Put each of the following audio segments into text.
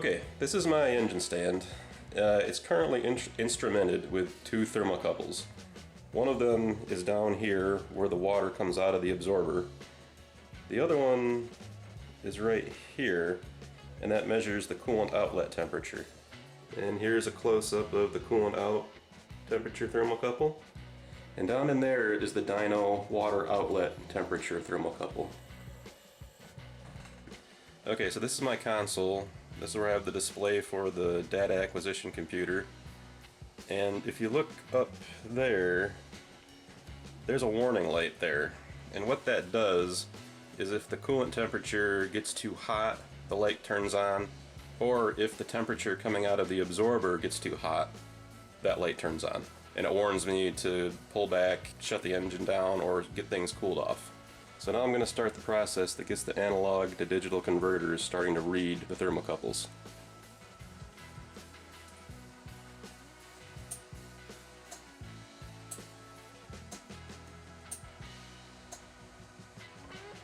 Okay, this is my engine stand. It's currently instrumented with two thermocouples. One of them is down here where the water comes out of the absorber. The other one is right here, and that measures the coolant outlet temperature. And here's a close-up of the coolant out temperature thermocouple. And down in there is the Dyno water outlet temperature thermocouple. Okay, so this is my console. This is where I have the display for the data acquisition computer. And if you look up there, there's a warning light there. And what that does is if the coolant temperature gets too hot, the light turns on. Or if the temperature coming out of the absorber gets too hot, that light turns on. And it warns me to pull back, shut the engine down, or get things cooled off. So now I'm going to start the process that gets the analog to digital converters starting to read the thermocouples.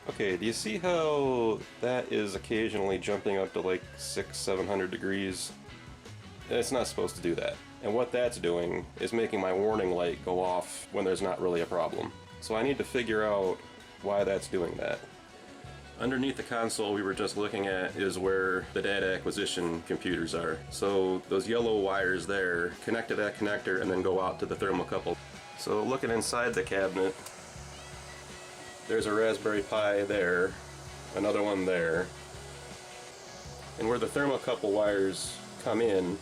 Okay, do you see how that is occasionally jumping up to like 600-700 degrees? It's not supposed to do that. And what that's doing is making my warning light go off when there's not really a problem. So I need to figure out why that's doing that. Underneath the console we were just looking at is where the data acquisition computers are. So those yellow wires there connect to that connector and then go out to the thermocouple. So looking inside the cabinet, there's a Raspberry Pi there, another one there, and where the thermocouple wires come in,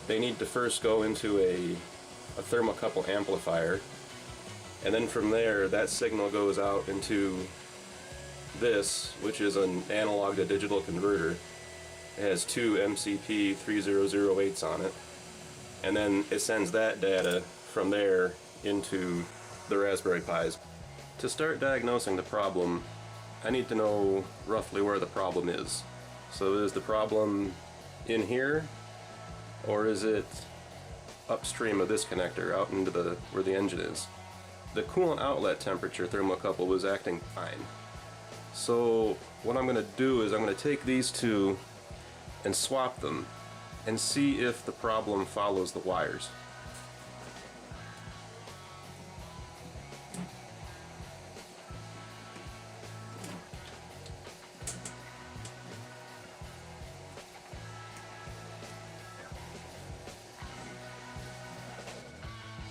they need to first go into a thermocouple amplifier, and then from there that signal goes out into this, which is an analog to digital converter. It has two MCP 3008s on it, and then it sends that data from there into the Raspberry Pis. To start diagnosing the problem, I need to know roughly where the problem is. So is the problem in here, or is it upstream of this connector out into where the engine is? The coolant outlet temperature thermocouple was acting fine. So what I'm going to do is I'm going to take these two and swap them and see if the problem follows the wires.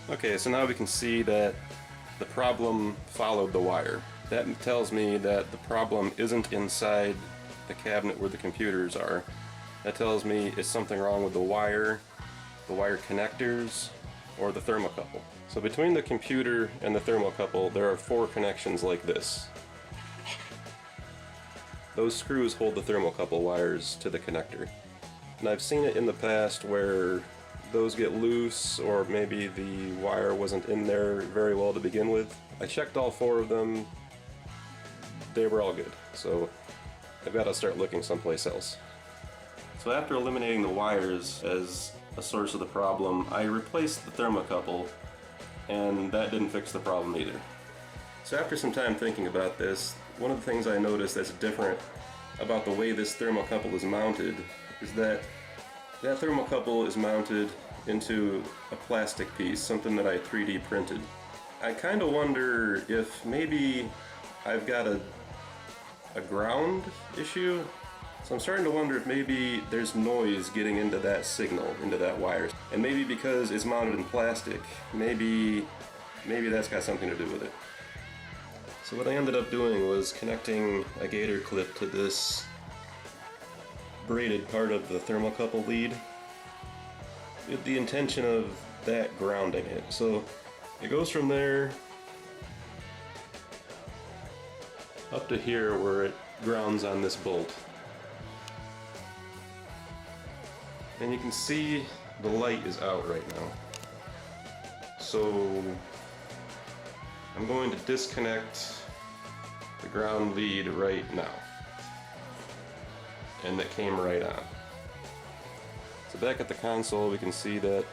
Okay, so now we can see that the problem followed the wire. That tells me that the problem isn't inside the cabinet where the computers are. That tells me it's something wrong with the wire connectors, or the thermocouple. So between the computer and the thermocouple there are 4 connections like this. Those screws hold the thermocouple wires to the connector. And I've seen it in the past where those get loose, or maybe the wire wasn't in there very well to begin with. I checked all 4 of them. They were all good. So I've got to start looking someplace else. So after eliminating the wires as a source of the problem, I replaced the thermocouple, and that didn't fix the problem either. So after some time thinking about this, one of the things I noticed that's different about the way this thermocouple is mounted is that thermocouple is mounted into a plastic piece, something that I 3D printed. I kind of wonder if maybe I've got a ground issue. So I'm starting to wonder if maybe there's noise getting into that signal, into that wire. And maybe because it's mounted in plastic, maybe that's got something to do with it. So what I ended up doing was connecting a gator clip to this braided part of the thermocouple lead with the intention of that grounding it. So it goes from there up to here where it grounds on this bolt. And you can see the light is out right now. So I'm going to disconnect the ground lead right now. And that came right on. So back at the console we can see that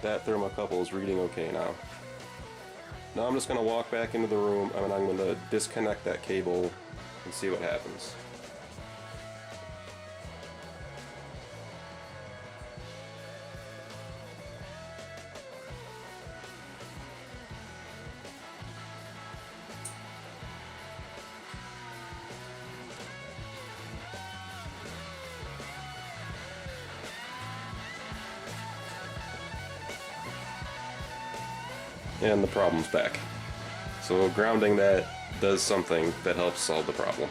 thermocouple is reading okay now. Now I'm just going to walk back into the room and I'm going to disconnect that cable and see what happens. and the problem's back. So grounding that does something that helps solve the problem.